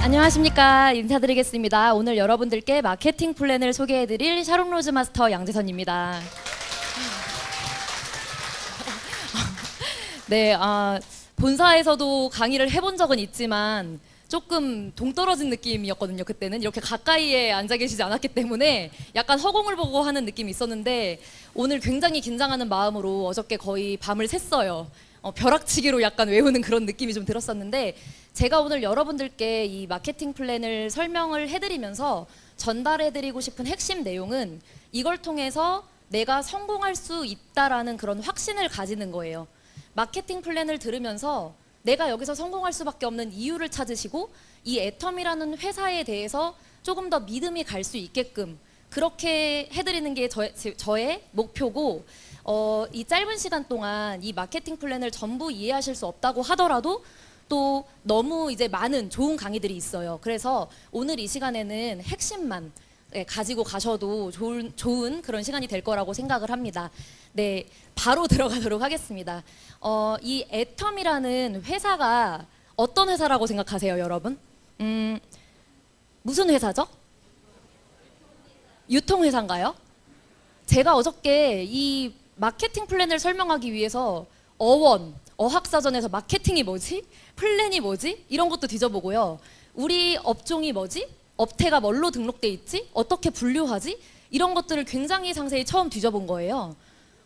안녕하십니까. 인사드리겠습니다. 오늘 여러분들께 마케팅 플랜을 소개해드릴 샤론 로즈 마스터 양재선입니다. 네, 본사에서도 강의를 해본 적은 있지만 조금 동떨어진 느낌이었거든요. 그때는 이렇게 가까이에 앉아 계시지 않았기 때문에 약간 허공을 보고 하는 느낌이 있었는데 오늘 굉장히 긴장하는 마음으로 어저께 거의 밤을 샜어요. 벼락치기로 약간 외우는 그런 느낌이 좀 들었었는데 제가 오늘 여러분들께 이 마케팅 플랜을 설명을 해드리면서 전달해드리고 싶은 핵심 내용은 이걸 통해서 내가 성공할 수 있다라는 그런 확신을 가지는 거예요. 마케팅 플랜을 들으면서 내가 여기서 성공할 수밖에 없는 이유를 찾으시고 이 애텀이라는 회사에 대해서 조금 더 믿음이 갈 수 있게끔 그렇게 해드리는 게 저의 목표고 이 짧은 시간 동안 이 마케팅 플랜을 전부 이해하실 수 없다고 하더라도 또 너무 이제 많은 좋은 강의들이 있어요. 그래서 오늘 이 시간에는 핵심만 가지고 가셔도 좋은 그런 시간이 될 거라고 생각을 합니다. 네, 바로 들어가도록 하겠습니다. 이 애텀이라는 회사가 어떤 회사라고 생각하세요, 여러분? 무슨 회사죠? 유통회사인가요? 제가 어저께 이 마케팅 플랜을 설명하기 위해서 어학사전에서 마케팅이 뭐지? 플랜이 뭐지? 이런 것도 뒤져보고요. 우리 업종이 뭐지? 업태가 뭘로 등록돼 있지? 어떻게 분류하지? 이런 것들을 굉장히 상세히 처음 뒤져본 거예요.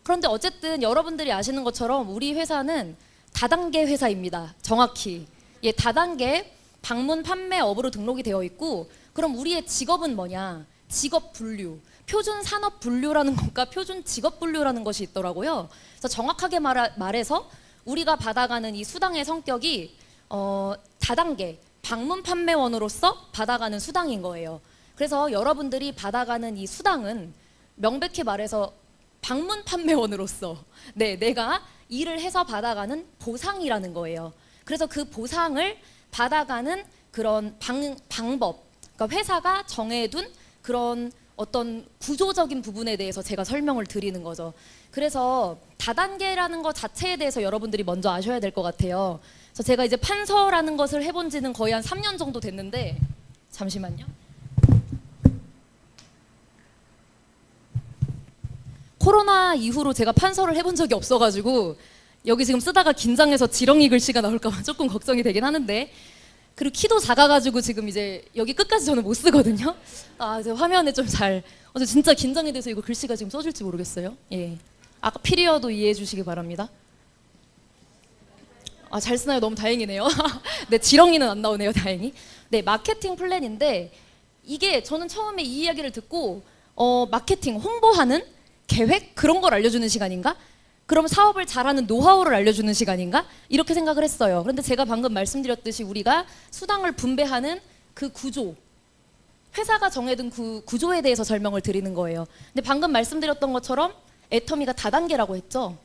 그런데 어쨌든 여러분들이 아시는 것처럼 우리 회사는 다단계 회사입니다. 정확히. 예, 다단계 방문 판매업으로 등록이 되어 있고 그럼 우리의 직업은 뭐냐? 직업 분류. 표준 산업 분류라는 것과 표준 직업 분류라는 것이 있더라고요. 그래서 정확하게 말해서 우리가 받아가는 이 수당의 성격이 다단계 방문 판매원으로서 받아가는 수당인 거예요. 그래서 여러분들이 받아가는 이 수당은 명백히 말해서 방문 판매원으로서 내가 일을 해서 받아가는 보상이라는 거예요. 그래서 그 보상을 받아가는 그런 방법, 그러니까 회사가 정해둔 그런 어떤 구조적인 부분에 대해서 제가 설명을 드리는 거죠. 그래서 다단계라는 것 자체에 대해서 여러분들이 먼저 아셔야 될 것 같아요. 그래서 제가 이제 판서라는 것을 해본 지는 거의 한 3년 정도 됐는데 잠시만요. 코로나 이후로 제가 판서를 해본 적이 없어가지고 여기 지금 쓰다가 긴장해서 지렁이 글씨가 나올까 봐 조금 걱정이 되긴 하는데 그리고 키도 작아가지고 지금 이제 여기 끝까지 저는 못 쓰거든요. 이제 화면에 좀 어제 진짜 긴장이 돼서 이거 글씨가 지금 써질지 모르겠어요. 예. 아까 피리어도 이해해 주시기 바랍니다. 잘 쓰나요? 너무 다행이네요. 네, 지렁이는 안 나오네요, 다행히. 네, 마케팅 플랜인데 이게 저는 처음에 이 이야기를 듣고 마케팅, 홍보하는 계획? 그런 걸 알려주는 시간인가? 그럼 사업을 잘하는 노하우를 알려주는 시간인가? 이렇게 생각을 했어요. 그런데 제가 방금 말씀드렸듯이 우리가 수당을 분배하는 그 구조, 회사가 정해둔 그 구조에 대해서 설명을 드리는 거예요. 근데 방금 말씀드렸던 것처럼 애터미가 다단계라고 했죠.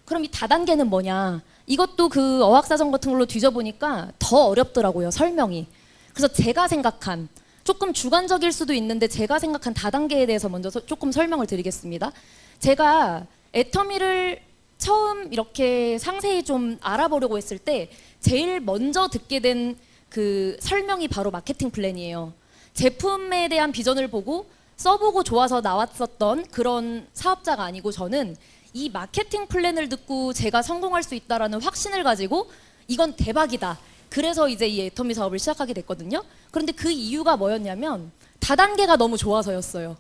그럼 이 다단계는 뭐냐? 이것도 그 어학사전 같은 걸로 뒤져보니까 더 어렵더라고요, 설명이. 그래서 제가 생각한, 조금 주관적일 수도 있는데 제가 생각한 다단계에 대해서 먼저 조금 설명을 드리겠습니다. 제가 애터미를 처음 이렇게 상세히 좀 알아보려고 했을 때 제일 먼저 듣게 된 그 설명이 바로 마케팅 플랜이에요. 제품에 대한 비전을 보고 써보고 좋아서 나왔었던 그런 사업자가 아니고 저는 이 마케팅 플랜을 듣고 제가 성공할 수 있다라는 확신을 가지고 이건 대박이다. 그래서 이제 이 애터미 사업을 시작하게 됐거든요. 그런데 그 이유가 뭐였냐면 다단계가 너무 좋아서였어요.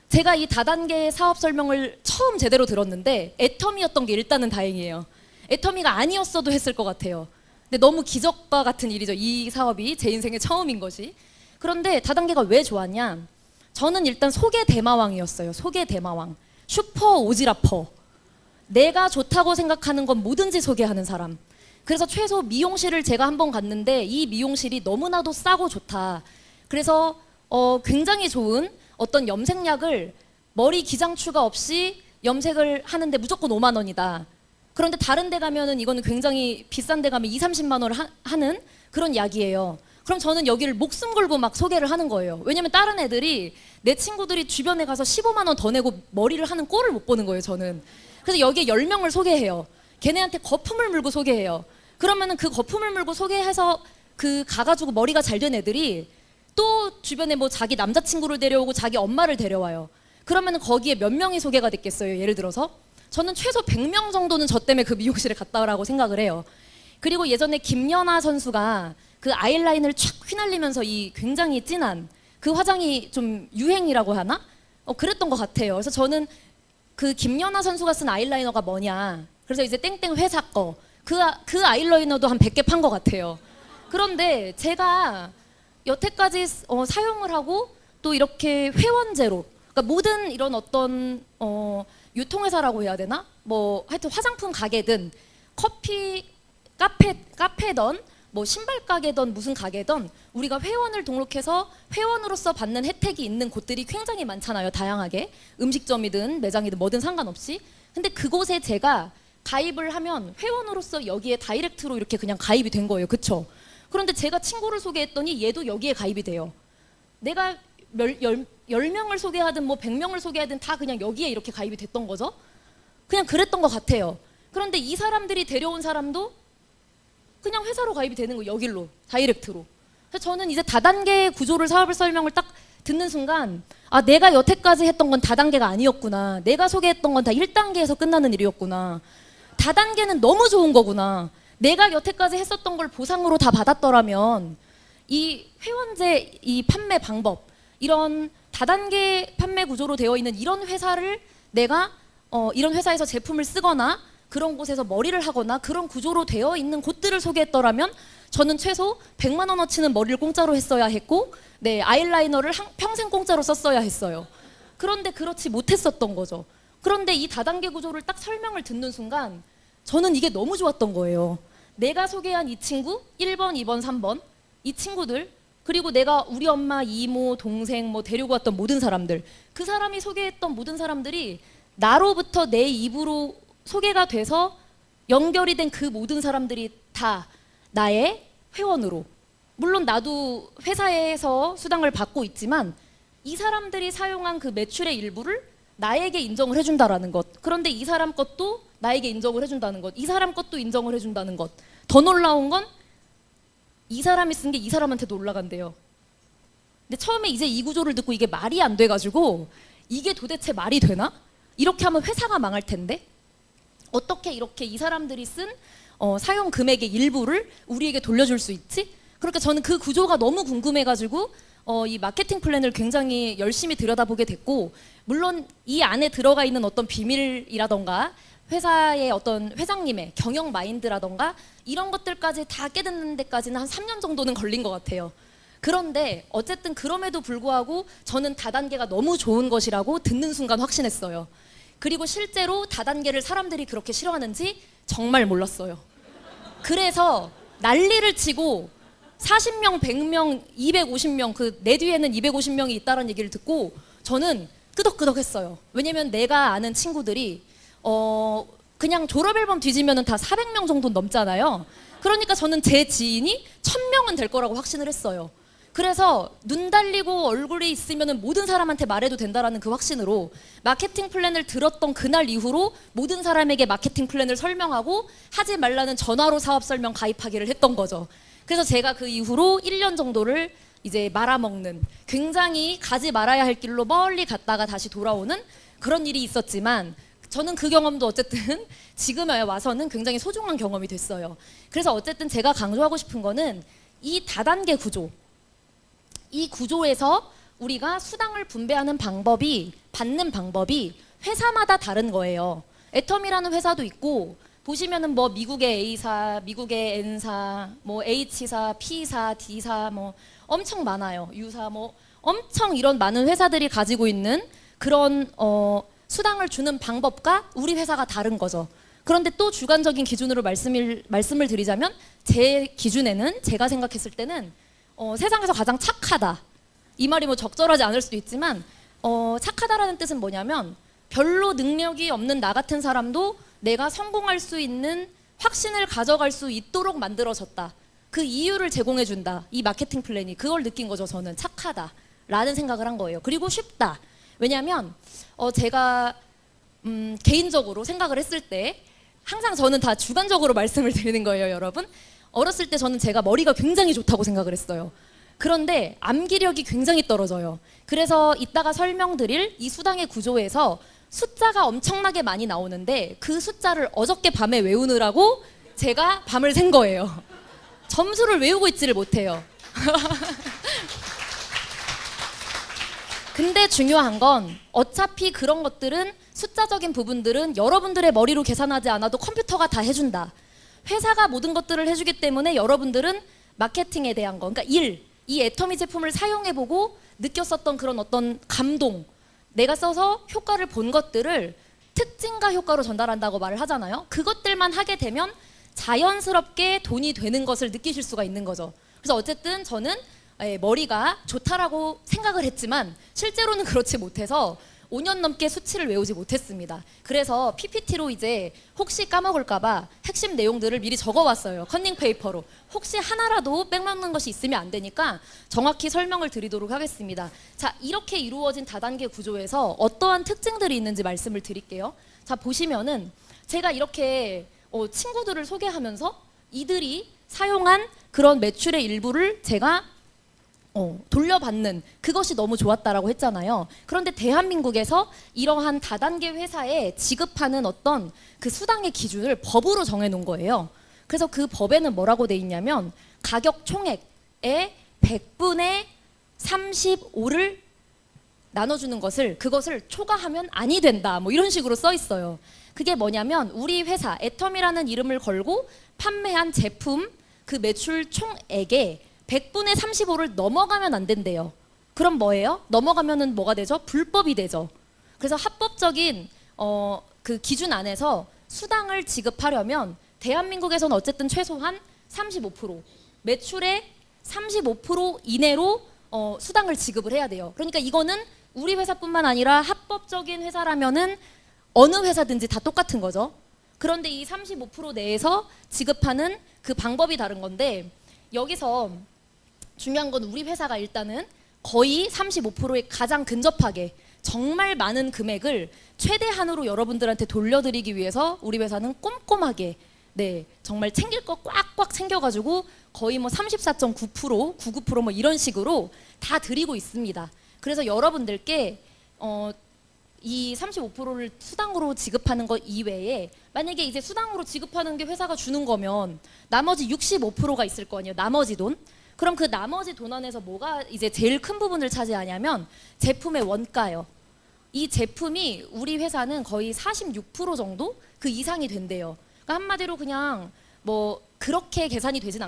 제가 이 다단계 사업 설명을 처음 제대로 들었는데 애터미였던 게 일단은 다행이에요. 애터미가 아니었어도 했을 것 같아요. 근데 너무 기적과 같은 일이죠. 이 사업이 제 인생의 처음인 것이. 그런데 다단계가 왜 좋았냐? 저는 일단 소개 대마왕이었어요. 소개 대마왕. 슈퍼 오지라퍼. 내가 좋다고 생각하는 건 뭐든지 소개하는 사람. 그래서 최소 미용실을 제가 한번 갔는데 이 미용실이 너무나도 싸고 좋다. 그래서 굉장히 좋은 어떤 염색약을 머리 기장추가 없이 염색을 하는데 무조건 5만 원이다. 그런데 다른 데 가면은 이거는 굉장히 비싼 데 가면 20-30만 원을 하는 그런 약이에요. 그럼 저는 여기를 목숨 걸고 막 소개를 하는 거예요. 왜냐면 다른 애들이 내 친구들이 주변에 가서 15만 원 더 내고 머리를 하는 꼴을 못 보는 거예요, 저는. 그래서 여기에 10명을 소개해요. 걔네한테 거품을 물고 소개해요. 그러면은 그 거품을 물고 소개해서 그 가가지고 머리가 잘 된 애들이 또 주변에 뭐 자기 남자친구를 데려오고 자기 엄마를 데려와요. 그러면 거기에 몇 명이 소개가 됐겠어요? 예를 들어서 저는 최소 100명 정도는 저 때문에 그 미용실에 갔다 오라고 생각을 해요. 그리고 예전에 김연아 선수가 그 아이라인을 촥 휘날리면서 이 굉장히 진한 그 화장이 좀 유행이라고 하나? 그랬던 것 같아요. 그래서 저는 그 김연아 선수가 쓴 아이라이너가 뭐냐. 그래서 이제 땡땡 회사 거. 그 아이라이너도 한 100개 판 것 같아요. 그런데 제가 여태까지 사용을 하고 또 이렇게 회원제로 그러니까 모든 이런 어떤 유통회사라고 해야 되나? 뭐 하여튼 화장품 가게든 커피 카페던 뭐 신발 가게든 무슨 가게든 우리가 회원을 등록해서 회원으로서 받는 혜택이 있는 곳들이 굉장히 많잖아요. 다양하게 음식점이든 매장이든 뭐든 상관없이. 근데 그곳에 제가 가입을 하면 회원으로서 여기에 다이렉트로 이렇게 그냥 가입이 된 거예요. 그쵸? 그런데 제가 친구를 소개했더니 얘도 여기에 가입이 돼요. 내가 10명을 소개하든 뭐 100명을 소개하든 다 그냥 여기에 이렇게 가입이 됐던 거죠. 그냥 그랬던 것 같아요. 그런데 이 사람들이 데려온 사람도 그냥 회사로 가입이 되는 거예요. 여길로 다이렉트로. 그래서 저는 이제 다단계 구조를 사업을 설명을 딱 듣는 순간 아 내가 여태까지 했던 건 다단계가 아니었구나. 내가 소개했던 건 다 1단계에서 끝나는 일이었구나. 다단계는 너무 좋은 거구나. 내가 여태까지 했었던 걸 보상으로 다 받았더라면 이 회원제 이 판매 방법 이런 다단계 판매 구조로 되어 있는 이런 회사를 내가 이런 회사에서 제품을 쓰거나 그런 곳에서 머리를 하거나 그런 구조로 되어 있는 곳들을 소개했더라면 저는 최소 100만 원어치는 머리를 공짜로 했어야 했고 네 아이라이너를 평생 공짜로 썼어야 했어요. 그런데 그렇지 못했었던 거죠. 그런데 이 다단계 구조를 딱 설명을 듣는 순간 저는 이게 너무 좋았던 거예요. 내가 소개한 이 친구 1번, 2번, 3번 이 친구들 그리고 내가 우리 엄마, 이모, 동생 뭐 데리고 왔던 모든 사람들 그 사람이 소개했던 모든 사람들이 나로부터 내 입으로 소개가 돼서 연결이 된 그 모든 사람들이 다 나의 회원으로 물론 나도 회사에서 수당을 받고 있지만 이 사람들이 사용한 그 매출의 일부를 나에게 인정을 해준다라는 것 그런데 이 사람 것도 나에게 인정을 해준다는 것 이 사람 것도 인정을 해준다는 것 더 놀라운 건 이 사람이 쓴 게 이 사람한테도 올라간대요. 근데 처음에 이제 이 구조를 듣고 이게 말이 안 돼가지고 이게 도대체 말이 되나? 이렇게 하면 회사가 망할 텐데 어떻게 이렇게 이 사람들이 쓴 사용 금액의 일부를 우리에게 돌려줄 수 있지? 그러니까 저는 그 구조가 너무 궁금해가지고 이 마케팅 플랜을 굉장히 열심히 들여다보게 됐고 물론 이 안에 들어가 있는 어떤 비밀이라던가 회사의 어떤 회장님의 경영 마인드라던가 이런 것들까지 다 깨닫는 데까지는 한 3년 정도는 걸린 것 같아요. 그런데 어쨌든 그럼에도 불구하고 저는 다단계가 너무 좋은 것이라고 듣는 순간 확신했어요. 그리고 실제로 다단계를 사람들이 그렇게 싫어하는지 정말 몰랐어요. 그래서 난리를 치고 40명, 100명, 250명 그 내 뒤에는 250명이 있다는 얘기를 듣고 저는 끄덕끄덕했어요. 왜냐면 내가 아는 친구들이 그냥 졸업 앨범 뒤지면은 다 400명 정도 넘잖아요. 그러니까 저는 제 지인이 1000명은 될 거라고 확신을 했어요. 그래서 눈 달리고 얼굴이 있으면은 모든 사람한테 말해도 된다라는 그 확신으로 마케팅 플랜을 들었던 그날 이후로 모든 사람에게 마케팅 플랜을 설명하고 하지 말라는 전화로 사업 설명 가입하기를 했던 거죠. 그래서 제가 그 이후로 1년 정도를 이제 말아먹는 굉장히 가지 말아야 할 길로 멀리 갔다가 다시 돌아오는 그런 일이 있었지만 저는 그 경험도 어쨌든 지금에 와서는 굉장히 소중한 경험이 됐어요. 그래서 어쨌든 제가 강조하고 싶은 거는 이 다단계 구조 이 구조에서 우리가 수당을 분배하는 방법이 받는 방법이 회사마다 다른 거예요. 애텀이라는 회사도 있고 보시면은 뭐 미국의 A사, 미국의 N사, 뭐 H사, P사, D사 뭐 엄청 많아요. U사 뭐 엄청 이런 많은 회사들이 가지고 있는 그런 수당을 주는 방법과 우리 회사가 다른 거죠. 그런데 또 주관적인 기준으로 말씀을 드리자면 제 기준에는 제가 생각했을 때는 세상에서 가장 착하다. 이 말이 뭐 적절하지 않을 수도 있지만 착하다라는 뜻은 뭐냐면 별로 능력이 없는 나 같은 사람도 내가 성공할 수 있는 확신을 가져갈 수 있도록 만들어졌다. 그 이유를 제공해 준다. 이 마케팅 플랜이 그걸 느낀 거죠. 저는 착하다라는 생각을 한 거예요. 그리고 쉽다. 왜냐하면 제가 개인적으로 생각을 했을 때 항상 저는 다 주관적으로 말씀을 드리는 거예요, 여러분. 어렸을 때 저는 제가 머리가 굉장히 좋다고 생각을 했어요. 그런데 암기력이 굉장히 떨어져요. 그래서 이따가 설명드릴 이 수당의 구조에서 숫자가 엄청나게 많이 나오는데 그 숫자를 어저께 밤에 외우느라고 제가 밤을 샌 거예요. 점수를 외우고 있지를 못해요. 근데 중요한 건 어차피 그런 것들은 숫자적인 부분들은 여러분들의 머리로 계산하지 않아도 컴퓨터가 다 해준다. 회사가 모든 것들을 해주기 때문에 여러분들은 마케팅에 대한 거, 그러니까 이 애터미 제품을 사용해보고 느꼈었던 그런 어떤 감동, 내가 써서 효과를 본 것들을 특징과 효과로 전달한다고 말을 하잖아요. 그것들만 하게 되면 자연스럽게 돈이 되는 것을 느끼실 수가 있는 거죠. 그래서 어쨌든 저는 머리가 좋다라고 생각을 했지만 실제로는 그렇지 못해서 5년 넘게 수치를 외우지 못했습니다. 그래서 PPT로 이제 혹시 까먹을까봐 핵심 내용들을 미리 적어왔어요. 컨닝 페이퍼로. 혹시 하나라도 빼먹는 것이 있으면 안 되니까 정확히 설명을 드리도록 하겠습니다. 자, 이렇게 이루어진 다단계 구조에서 어떠한 특징들이 있는지 말씀을 드릴게요. 자, 보시면은 제가 이렇게 친구들을 소개하면서 이들이 사용한 그런 매출의 일부를 제가 돌려받는 그것이 너무 좋았다라고 했잖아요. 그런데 대한민국에서 이러한 다단계 회사에 지급하는 어떤 그 수당의 기준을 법으로 정해놓은 거예요. 그래서 그 법에는 뭐라고 돼 있냐면 가격 총액의 100분의 35를 나눠주는 그것을 초과하면 아니 된다. 뭐 이런 식으로 써 있어요. 그게 뭐냐면 우리 회사 애텀이라는 이름을 걸고 판매한 제품 그 매출 총액에 100분의 35를 넘어가면 안 된대요. 그럼 뭐예요? 넘어가면은 뭐가 되죠? 불법이 되죠. 그래서 합법적인 그 기준 안에서 수당을 지급하려면 대한민국에서는 어쨌든 최소한 35% 매출의 35% 이내로 수당을 지급을 해야 돼요. 그러니까 이거는 우리 회사뿐만 아니라 합법적인 회사라면은 어느 회사든지 다 똑같은 거죠. 그런데 이 35% 내에서 지급하는 그 방법이 다른 건데 여기서 중요한 건 우리 회사가 일단은 거의 35%에 가장 근접하게 정말 많은 금액을 최대한으로 여러분들한테 돌려드리기 위해서 우리 회사는 꼼꼼하게 정말 챙길 거 꽉꽉 챙겨가지고 거의 뭐 34.9%, 99% 뭐 이런 식으로 다 드리고 있습니다. 그래서 여러분들께 이 35%를 수당으로 지급하는 것 이외에 만약에 이제 수당으로 지급하는 게 회사가 주는 거면 나머지 65%가 있을 거 아니에요. 나머지 돈. 그럼 그 나머지 돈 안에서 뭐가 이제 제일 큰 부분을 차지하냐면 제품의 원가요. 이 제품이 우리 회사는 거의 46% 정도 그 이상이 된대요. 그러니까 한마디로 그냥 뭐 그렇게 계산이 되진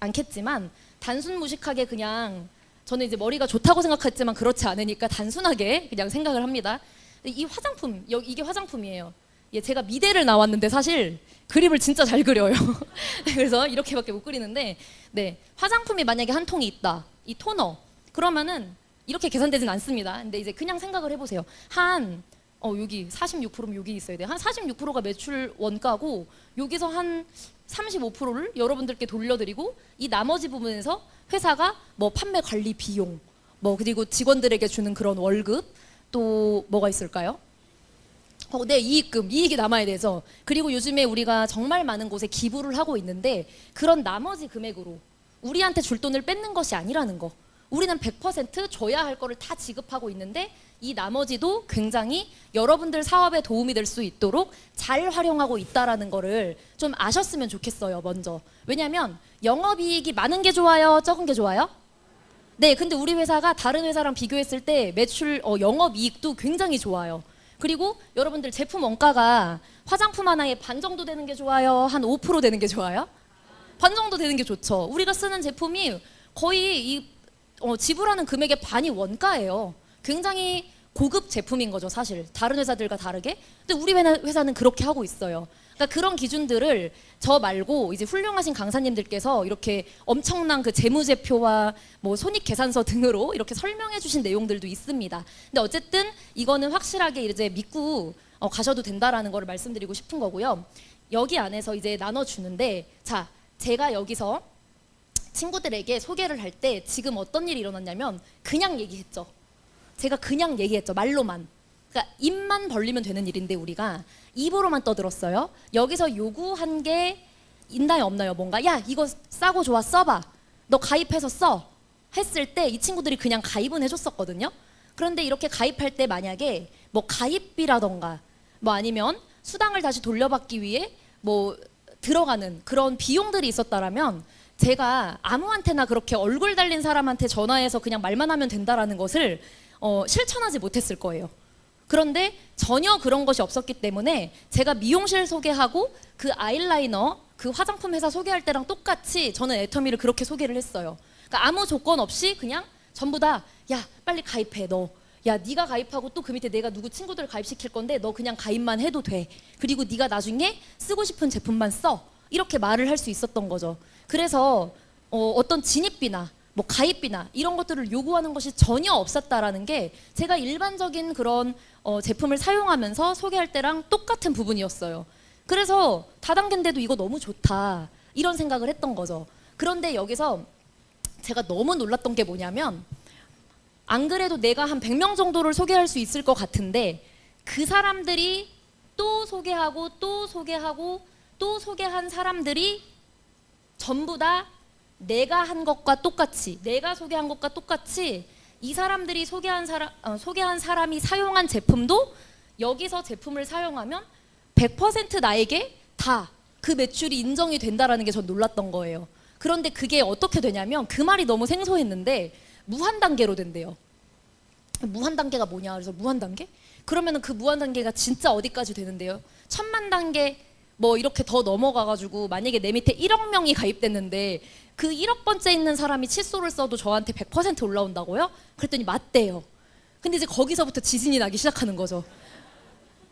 않겠지만 단순 무식하게 그냥 저는 이제 머리가 좋다고 생각했지만 그렇지 않으니까 단순하게 그냥 생각을 합니다. 이 화장품, 이게 화장품이에요. 제가 미대를 나왔는데 사실 그림을 진짜 잘 그려요. 그래서 이렇게밖에 못 그리는데 화장품이 만약에 한 통이 있다. 이 토너. 그러면은 이렇게 계산되진 않습니다. 근데 이제 그냥 생각을 해보세요. 여기 46%면 여기 있어야 돼요. 한 46%가 매출 원가고 여기서 한 35%를 여러분들께 돌려드리고 이 나머지 부분에서 회사가 뭐 판매 관리 비용, 뭐 그리고 직원들에게 주는 그런 월급, 또 뭐가 있을까요? 이익금, 이익이 남아야 돼서 그리고 요즘에 우리가 정말 많은 곳에 기부를 하고 있는데 그런 나머지 금액으로 우리한테 줄 돈을 뺏는 것이 아니라는 거. 우리는 100% 줘야 할 거를 다 지급하고 있는데 이 나머지도 굉장히 여러분들 사업에 도움이 될 수 있도록 잘 활용하고 있다라는 거를 좀 아셨으면 좋겠어요. 먼저. 왜냐하면 영업이익이 많은 게 좋아요? 적은 게 좋아요? 네, 근데 우리 회사가 다른 회사랑 비교했을 때 매출 영업이익도 굉장히 좋아요. 그리고 여러분들 제품 원가가 화장품 하나에 반 정도 되는 게 좋아요? 한 5% 되는 게 좋아요? 반 정도 되는 게 좋죠. 우리가 쓰는 제품이 거의 지불하는 금액의 반이 원가예요. 굉장히 고급 제품인 거죠, 사실. 다른 회사들과 다르게. 근데 우리 회사는 그렇게 하고 있어요. 그러니까 그런 기준들을 저 말고 이제 훌륭하신 강사님들께서 이렇게 엄청난 그 재무제표와 뭐 손익계산서 등으로 이렇게 설명해 주신 내용들도 있습니다. 근데 어쨌든 이거는 확실하게 이제 믿고 가셔도 된다라는 거를 말씀드리고 싶은 거고요. 여기 안에서 이제 나눠주는데 자, 제가 여기서 친구들에게 소개를 할 때 지금 어떤 일이 일어났냐면 그냥 얘기했죠. 제가 그냥 얘기했죠. 말로만. 그러니까 입만 벌리면 되는 일인데 우리가 입으로만 떠들었어요. 여기서 요구한 게 있나요 없나요? 뭔가 야 이거 싸고 좋아 써봐. 너 가입해서 써. 했을 때 이 친구들이 그냥 가입은 해줬었거든요. 그런데 이렇게 가입할 때 만약에 뭐 가입비라던가 뭐 아니면 수당을 다시 돌려받기 위해 뭐 들어가는 그런 비용들이 있었다라면 제가 아무한테나 그렇게 얼굴 달린 사람한테 전화해서 그냥 말만 하면 된다라는 것을 실천하지 못했을 거예요. 그런데 전혀 그런 것이 없었기 때문에 제가 미용실 소개하고 그 아이라이너 그 화장품 회사 소개할 때랑 똑같이 저는 애터미를 그렇게 소개를 했어요. 그러니까 아무 조건 없이 그냥 전부 다 야 빨리 가입해 너. 야 네가 가입하고 또 그 밑에 내가 누구 친구들 가입시킬 건데 너 그냥 가입만 해도 돼. 그리고 네가 나중에 쓰고 싶은 제품만 써. 이렇게 말을 할 수 있었던 거죠. 그래서 어떤 진입비나 뭐 가입비나 이런 것들을 요구하는 것이 전혀 없었다라는 게 제가 일반적인 그런 제품을 사용하면서 소개할 때랑 똑같은 부분이었어요. 그래서 다단계인데도 이거 너무 좋다 이런 생각을 했던 거죠. 그런데 여기서 제가 너무 놀랐던 게 뭐냐면 안 그래도 내가 한 100명 정도를 소개할 수 있을 것 같은데 그 사람들이 또 소개하고 또 소개하고 또 소개한 사람들이 전부 다 내가 한 것과 똑같이 내가 소개한 것과 똑같이 이 사람들이 소개한 사람이 사용한 제품도 여기서 제품을 사용하면 100% 나에게 다 그 매출이 인정이 된다라는 게 전 놀랐던 거예요. 그런데 그게 어떻게 되냐면 그 말이 너무 생소했는데 무한 단계로 된대요. 무한 단계가 뭐냐? 그래서 무한 단계? 그러면은 그 무한 단계가 진짜 어디까지 되는데요? 1000만 단계 뭐 이렇게 더 넘어가가지고 만약에 내 밑에 1억 명이 가입됐는데 그 1억 번째 있는 사람이 칫솔을 써도 저한테 100% 올라온다고요? 그랬더니 맞대요. 근데 이제 거기서부터 지진이 나기 시작하는 거죠.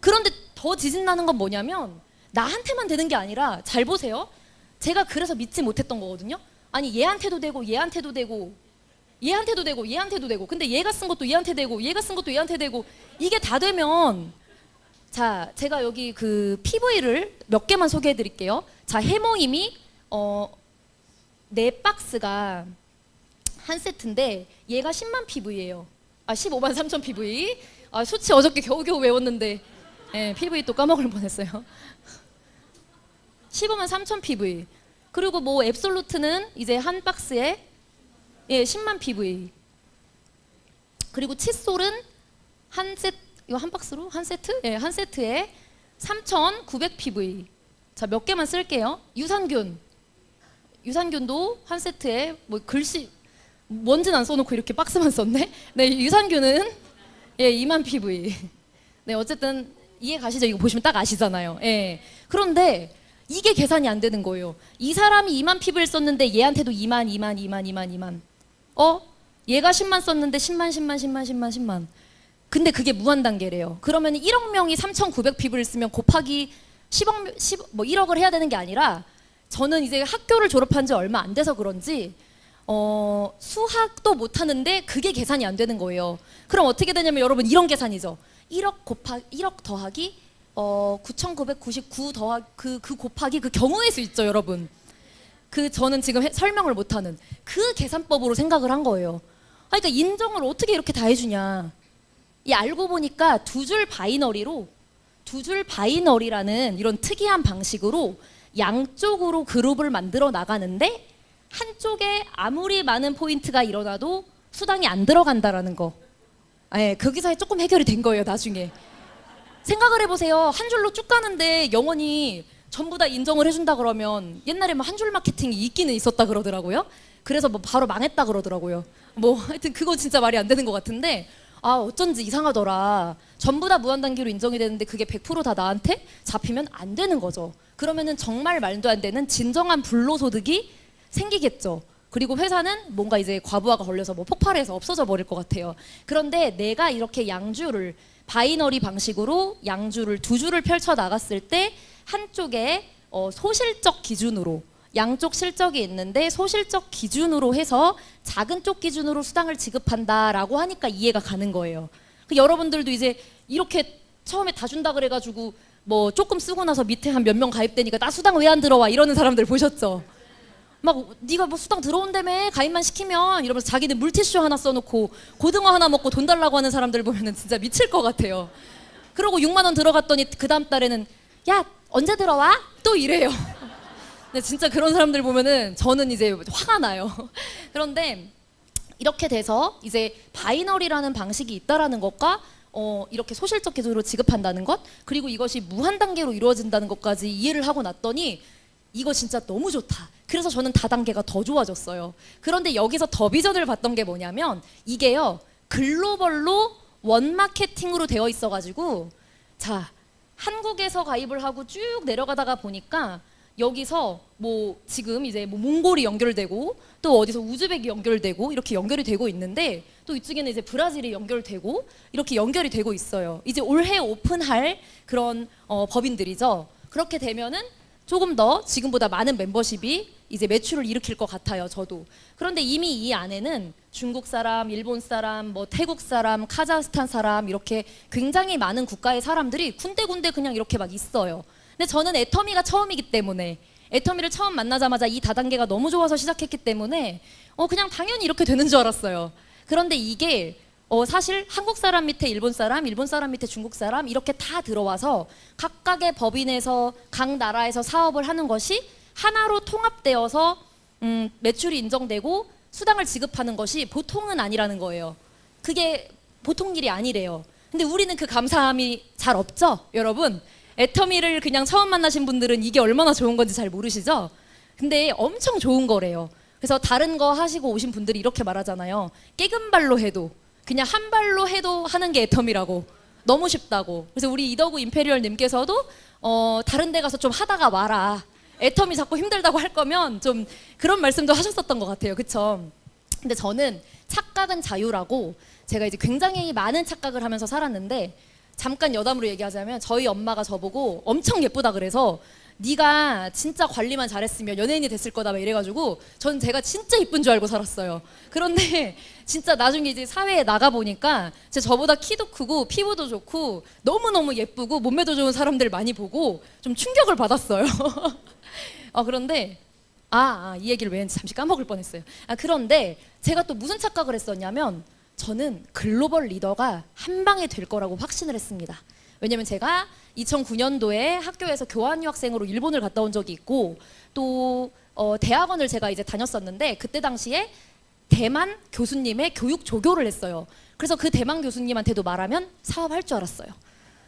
그런데 더 지진 나는 건 뭐냐면 나한테만 되는 게 아니라 잘 보세요. 제가 그래서 믿지 못했던 거거든요. 아니 얘한테도 되고 얘한테도 되고 얘한테도 되고 얘한테도 되고 근데 얘가 쓴 것도 얘한테 되고 얘가 쓴 것도 얘한테 되고 이게 다 되면 자 제가 여기 그 PV를 몇 개만 소개해 드릴게요. 자 해모임이 4박스가 한 세트인데 얘가 10만 PV예요. 15만 3천 PV. 수치 어저께 겨우겨우 외웠는데 PV 또 까먹을 뻔했어요. 15만 3천 PV. 그리고 뭐 앱솔루트는 이제 한 박스에 10만 PV. 그리고 칫솔은 이거 한 박스로 한 세트? 한 세트에 3,900 PV. 자, 몇 개만 쓸게요. 유산균도 한 세트에 뭐 글씨 뭔지는 안 써놓고 이렇게 박스만 썼네. 네, 유산균은 2만 PV. 네, 어쨌든 이해 가시죠? 이거 보시면 딱 아시잖아요. 그런데 이게 계산이 안 되는 거예요. 이 사람이 2만 PV를 썼는데 얘한테도 2만. 얘가 10만 썼는데 10만. 근데 그게 무한 단계래요. 그러면 1억 명이 3,900 PV를 쓰면 곱하기 1억을 해야 되는 게 아니라 저는 이제 학교를 졸업한 지 얼마 안 돼서 그런지 수학도 못 하는데 그게 계산이 안 되는 거예요. 그럼 어떻게 되냐면 여러분 이런 계산이죠. 1억 더하기 9,999 더하기 그 곱하기 그 경우의 수 있죠, 여러분. 그 저는 지금 설명을 못 하는 그 계산법으로 생각을 한 거예요. 그러니까 인정을 어떻게 이렇게 다 해주냐. 알고 보니까 두 줄 바이너리라는 이런 특이한 방식으로 양쪽으로 그룹을 만들어 나가는데 한쪽에 아무리 많은 포인트가 일어나도 수당이 안 들어간다라는 거. 거기서 조금 해결이 된 거예요, 나중에. 생각을 해보세요. 한 줄로 쭉 가는데 영원히 전부 다 인정을 해준다 그러면 옛날에 뭐 한 줄 마케팅이 있기는 있었다 그러더라고요. 그래서 뭐 바로 망했다 그러더라고요. 뭐 하여튼 그거 진짜 말이 안 되는 것 같은데 어쩐지 이상하더라. 전부 다 무한 단계로 인정이 되는데 그게 100% 다 나한테 잡히면 안 되는 거죠. 그러면은 정말 말도 안 되는 진정한 불로소득이 생기겠죠. 그리고 회사는 뭔가 이제 과부하가 걸려서 뭐 폭발해서 없어져 버릴 것 같아요. 그런데 내가 이렇게 양주를 바이너리 방식으로 양주를 두 줄을 펼쳐 나갔을 때 한쪽에 소실적 기준으로 양쪽 실적이 있는데 소실적 기준으로 해서 작은 쪽 기준으로 수당을 지급한다라고 하니까 이해가 가는 거예요. 여러분들도 이제 이렇게 처음에 다 준다 그래가지고 뭐 조금 쓰고 나서 밑에 한 몇 명 가입되니까 나 수당 왜 안 들어와 이러는 사람들 보셨죠? 막 네가 뭐 수당 들어온다며 가입만 시키면 이러면서 자기들 물티슈 하나 써놓고 고등어 하나 먹고 돈 달라고 하는 사람들 보면은 진짜 미칠 것 같아요. 그러고 6만 원 들어갔더니 그 다음 달에는 야 언제 들어와? 또 이래요. 근데 진짜 그런 사람들 보면은 저는 이제 화가 나요. 그런데 이렇게 돼서 이제 바이너리라는 방식이 있다라는 것과 이렇게 소실적 계조로 지급한다는 것, 그리고 이것이 무한 단계로 이루어진다는 것까지 이해를 하고 났더니 이거 진짜 너무 좋다. 그래서 저는 다단계가 더 좋아졌어요. 그런데 여기서 더 비전을 봤던 게 뭐냐면 이게요, 글로벌로 원 마케팅으로 되어 있어가지고, 자, 한국에서 가입을 하고 쭉 내려가다가 보니까 여기서 뭐 지금 이제 뭐 몽골이 연결되고 또 어디서 우즈벡이 연결되고 이렇게 연결이 되고 있는데, 또 이쪽에는 이제 브라질이 연결되고 이렇게 연결이 되고 있어요. 이제 올해 오픈할 그런 법인들이죠. 그렇게 되면은 조금 더 지금보다 많은 멤버십이 이제 매출을 일으킬 것 같아요, 저도. 그런데 이미 이 안에는 중국 사람, 일본 사람, 뭐 태국 사람, 카자흐스탄 사람, 이렇게 굉장히 많은 국가의 사람들이 군데군데 그냥 이렇게 막 있어요. 근데 저는 애터미가 처음이기 때문에, 애터미를 처음 만나자마자 이 다단계가 너무 좋아서 시작했기 때문에 그냥 당연히 이렇게 되는 줄 알았어요. 그런데 이게 사실 한국 사람 밑에 일본 사람, 일본 사람 밑에 중국 사람 이렇게 다 들어와서 각각의 법인에서 각 나라에서 사업을 하는 것이 하나로 통합되어서 매출이 인정되고 수당을 지급하는 것이 보통은 아니라는 거예요. 그게 보통 일이 아니래요. 근데 우리는 그 감사함이 잘 없죠, 여러분? 애터미를 그냥 처음 만나신 분들은 이게 얼마나 좋은 건지 잘 모르시죠? 근데 엄청 좋은 거래요. 그래서 다른 거 하시고 오신 분들이 이렇게 말하잖아요. 깨금발로 해도, 그냥 한 발로 해도 하는 게 애터미라고. 너무 쉽다고. 그래서 우리 이더구 임페리얼 님께서도 다른 데 가서 좀 하다가 와라. 애터미 자꾸 힘들다고 할 거면 좀 그런 말씀도 하셨었던 것 같아요. 그쵸? 근데 저는 착각은 자유라고, 제가 이제 굉장히 많은 착각을 하면서 살았는데, 잠깐 여담으로 얘기하자면 저희 엄마가 저보고 엄청 예쁘다 그래서 네가 진짜 관리만 잘했으면 연예인이 됐을 거다 막 이래가지고 전 제가 진짜 이쁜 줄 알고 살았어요. 그런데 진짜 나중에 이제 사회에 나가 보니까 저보다 키도 크고 피부도 좋고 너무너무 예쁘고 몸매도 좋은 사람들 많이 보고 좀 충격을 받았어요. 그런데 이 얘기를 왜 했는지 잠시 까먹을 뻔했어요. 그런데 제가 또 무슨 착각을 했었냐면, 저는 글로벌 리더가 한 방에 될 거라고 확신을 했습니다. 왜냐면 제가 2009년도에 학교에서 교환 유학생으로 일본을 갔다 온 적이 있고, 또 대학원을 제가 이제 다녔었는데 그때 당시에 대만 교수님의 교육 조교를 했어요. 그래서 그 대만 교수님한테도 말하면 사업할 줄 알았어요.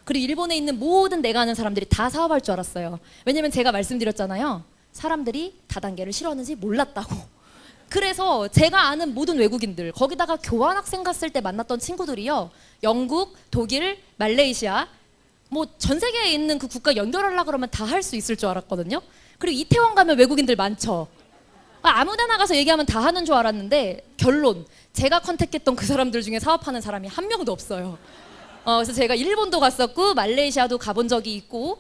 그리고 일본에 있는 모든 내가 아는 사람들이 다 사업할 줄 알았어요. 왜냐면 제가 말씀드렸잖아요. 사람들이 다단계를 싫어하는지 몰랐다고. 그래서 제가 아는 모든 외국인들, 거기다가 교환학생 갔을 때 만났던 친구들이요, 영국, 독일, 말레이시아, 뭐 전 세계에 있는 그 국가 연결하려고 그러면 다 할 수 있을 줄 알았거든요. 그리고 이태원 가면 외국인들 많죠. 아무 데나 가서 얘기하면 다 하는 줄 알았는데, 결론, 제가 컨택했던 그 사람들 중에 사업하는 사람이 한 명도 없어요. 그래서 제가 일본도 갔었고 말레이시아도 가본 적이 있고,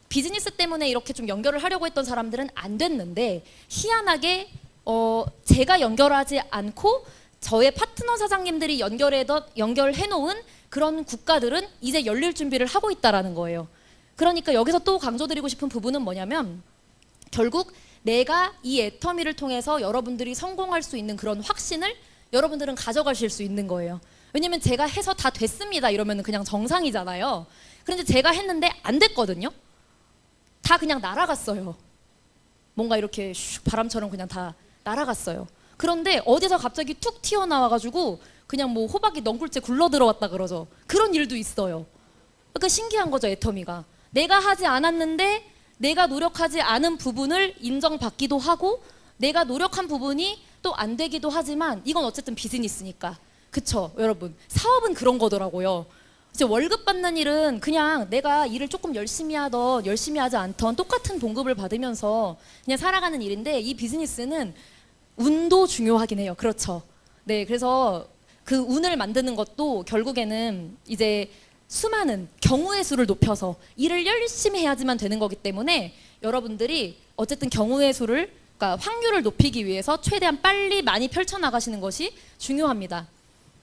비즈니스 때문에 이렇게 좀 연결을 하려고 했던 사람들은 안 됐는데, 희한하게 제가 연결하지 않고 저의 파트너 사장님들이 연결해 놓은 그런 국가들은 이제 열릴 준비를 하고 있다라는 거예요. 그러니까 여기서 또 강조드리고 싶은 부분은 뭐냐면, 결국 내가 이 애터미를 통해서 여러분들이 성공할 수 있는 그런 확신을 여러분들은 가져가실 수 있는 거예요. 왜냐면 제가 해서 다 됐습니다 이러면 그냥 정상이잖아요. 그런데 제가 했는데 안 됐거든요. 다 그냥 날아갔어요. 뭔가 이렇게 슉 바람처럼 그냥 다 날아갔어요. 그런데 어디서 갑자기 툭 튀어나와가지고 그냥 뭐 호박이 넝굴째 굴러 들어왔다 그러죠. 그런 일도 있어요. 그러니까 신기한 거죠, 애터미가. 내가 하지 않았는데 내가 노력하지 않은 부분을 인정받기도 하고, 내가 노력한 부분이 또 안 되기도 하지만 이건 어쨌든 비즈니스니까. 그쵸, 여러분? 사업은 그런 거더라고요. 이제 월급 받는 일은 그냥 내가 일을 조금 열심히 하던 열심히 하지 않던 똑같은 봉급을 받으면서 그냥 살아가는 일인데, 이 비즈니스는 운도 중요하긴 해요. 그렇죠. 네, 그래서 그 운을 만드는 것도 결국에는 이제 수많은 경우의 수를 높여서 일을 열심히 해야지만 되는 거기 때문에, 여러분들이 어쨌든 경우의 수를, 그러니까 확률을 높이기 위해서 최대한 빨리 많이 펼쳐나가시는 것이 중요합니다.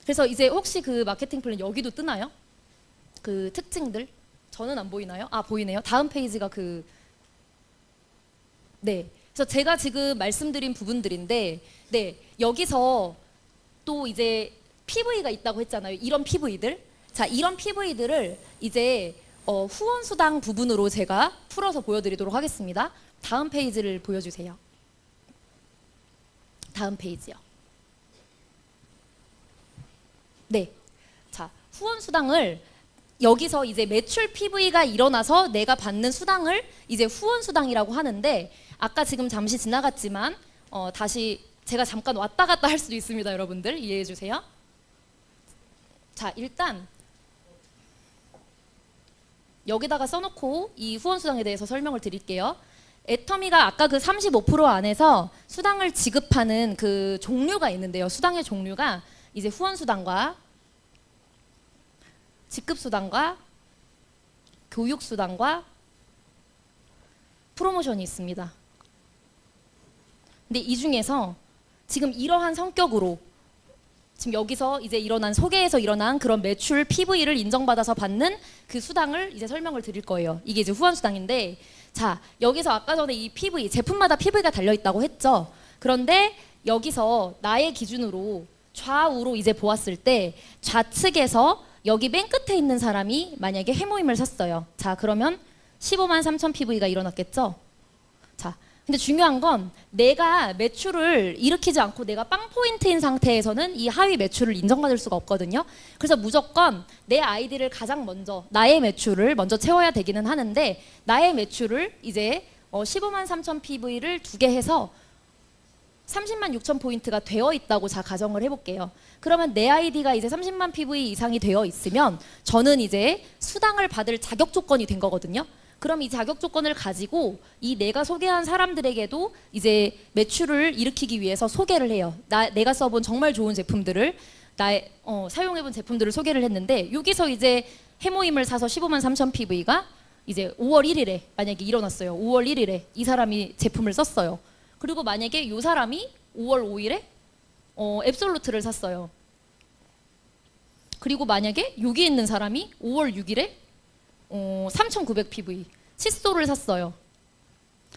그래서 이제 혹시 그 마케팅 플랜 여기도 뜨나요? 그 특징들? 저는 안 보이나요? 보이네요. 다음 페이지가 네. 그래서 제가 지금 말씀드린 부분들인데, 네, 여기서 또 이제 PV가 있다고 했잖아요. 이런 PV들. 자, 이런 PV들을 이제 후원 수당 부분으로 제가 풀어서 보여드리도록 하겠습니다. 다음 페이지를 보여주세요. 다음 페이지요. 네. 자, 후원 수당을 여기서 이제 매출 PV가 일어나서 내가 받는 수당을 이제 후원 수당이라고 하는데, 아까 지금 잠시 지나갔지만 다시 제가 잠깐 왔다 갔다 할 수도 있습니다. 여러분들 이해해 주세요. 자, 일단 여기다가 써놓고 이 후원 수당에 대해서 설명을 드릴게요. 애터미가 아까 그 35% 안에서 수당을 지급하는 그 종류가 있는데요. 수당의 종류가 이제 후원 수당과 직급 수당과 교육 수당과 프로모션이 있습니다. 근데 이 중에서 지금 이러한 성격으로 지금 여기서 이제 일어난 소개에서 일어난 그런 매출 PV를 인정받아서 받는 그 수당을 이제 설명을 드릴 거예요. 이게 이제 후원 수당인데, 자, 여기서 아까 전에 이 PV 제품마다 PV가 달려 있다고 했죠. 그런데 여기서 나의 기준으로 좌우로 이제 보았을 때 좌측에서 여기 맨 끝에 있는 사람이 만약에 해모임을 샀어요. 자, 그러면 15만 3천 PV가 일어났겠죠. 자, 근데 중요한 건 내가 매출을 일으키지 않고 내가 빵 포인트인 상태에서는 이 하위 매출을 인정받을 수가 없거든요. 그래서 무조건 내 아이디를 가장 먼저 나의 매출을 먼저 채워야 되기는 하는데, 나의 매출을 이제 15만 3천 PV를 두 개 해서 30만 6천 포인트가 되어 있다고 자 가정을 해볼게요. 그러면 내 아이디가 이제 30만 PV 이상이 되어 있으면 저는 이제 수당을 받을 자격 조건이 된 거거든요. 그럼 이 자격 조건을 가지고 이 내가 소개한 사람들에게도 이제 매출을 일으키기 위해서 소개를 해요. 내가 써본 정말 좋은 제품들을 사용해본 제품들을 소개를 했는데, 여기서 이제 해모임을 사서 15만 3천 PV가 이제 5월 1일에 만약에 일어났어요. 5월 1일에 이 사람이 제품을 썼어요. 그리고 만약에 이 사람이 5월 5일에 앱솔루트를 샀어요. 그리고 만약에 여기 있는 사람이 5월 6일에 3,900 PV 칫솔을 샀어요.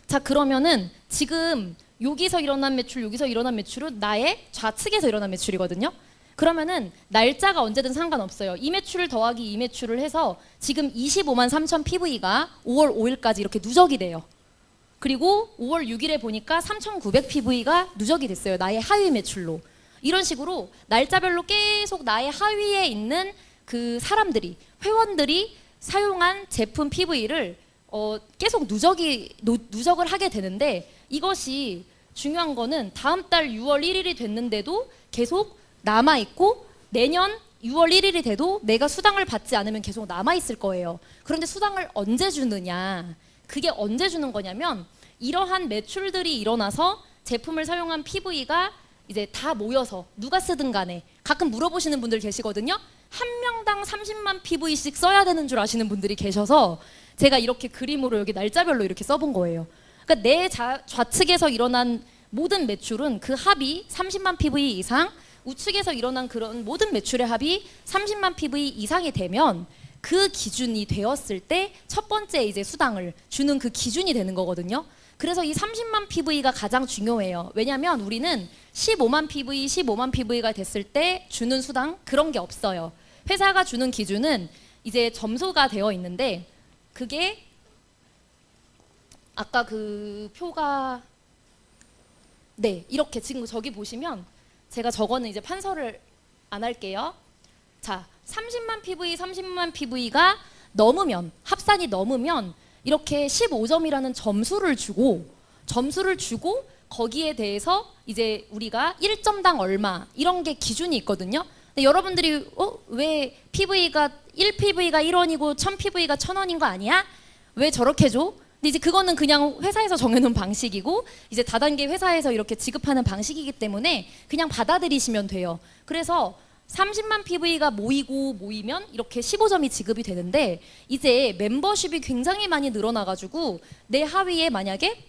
자, 그러면은 지금 여기서 일어난 매출, 여기서 일어난 매출은 나의 좌측에서 일어난 매출이거든요. 그러면은 날짜가 언제든 상관없어요. 이 매출을 더하기 이 매출을 해서 지금 25만 3천 PV가 5월 5일까지 이렇게 누적이 돼요. 그리고 5월 6일에 보니까 3,900 PV가 누적이 됐어요. 나의 하위 매출로. 이런 식으로 날짜별로 계속 나의 하위에 있는 그 사람들이, 회원들이 사용한 제품 PV를 계속 누적을 하게 되는데, 이것이 중요한 거는 다음 달 6월 1일이 됐는데도 계속 남아있고, 내년 6월 1일이 돼도 내가 수당을 받지 않으면 계속 남아있을 거예요. 그런데 수당을 언제 주느냐, 그게 언제 주는 거냐면, 이러한 매출들이 일어나서 제품을 사용한 PV가 이제 다 모여서 누가 쓰든 간에, 가끔 물어보시는 분들 계시거든요. 한 명당 30만 PV씩 써야 되는 줄 아시는 분들이 계셔서 제가 이렇게 그림으로 여기 날짜별로 이렇게 써본 거예요. 그러니까 내 좌측에서 일어난 모든 매출은 그 합이 30만 PV 이상, 우측에서 일어난 그런 모든 매출의 합이 30만 PV 이상이 되면 그 기준이 되었을 때 첫 번째 이제 수당을 주는 그 기준이 되는 거거든요. 그래서 이 30만 PV가 가장 중요해요. 왜냐하면 우리는 15만 PV가 됐을 때 주는 수당 그런 게 없어요. 회사가 주는 기준은 이제 점수가 되어 있는데, 그게 아까 그 표가 네, 이렇게 지금 저기 보시면 제가 저거는 이제 판서를 안 할게요. 자, 30만 PV가 넘으면, 합산이 넘으면 이렇게 15점이라는 점수를 주고 거기에 대해서 이제 우리가 1점당 얼마 이런 게 기준이 있거든요. 근데 여러분들이 왜 PV가 1PV가 1원이고 1000PV가 1000원인 거 아니야? 왜 저렇게 줘? 근데 이제 그거는 그냥 회사에서 정해놓은 방식이고, 이제 다단계 회사에서 이렇게 지급하는 방식이기 때문에 그냥 받아들이시면 돼요. 그래서 30만 PV가 모이면 이렇게 15점이 지급이 되는데, 이제 멤버십이 굉장히 많이 늘어나가지고 내 하위에 만약에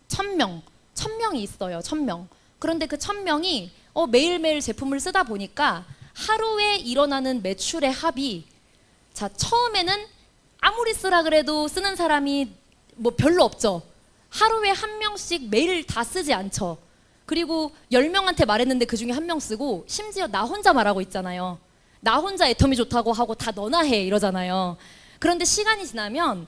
1000명이 있어요. 1000명. 그런데 그 1000명이 매일매일 제품을 쓰다 보니까 하루에 일어나는 매출의 합이, 자, 처음에는 아무리 쓰라 그래도 쓰는 사람이 뭐 별로 없죠. 하루에 한 명씩 매일 다 쓰지 않죠. 그리고 10명한테 말했는데 그 중에 한 명 쓰고, 심지어 나 혼자 말하고 있잖아요. 나 혼자 애터미 좋다고 하고 다 너나 해 이러잖아요. 그런데 시간이 지나면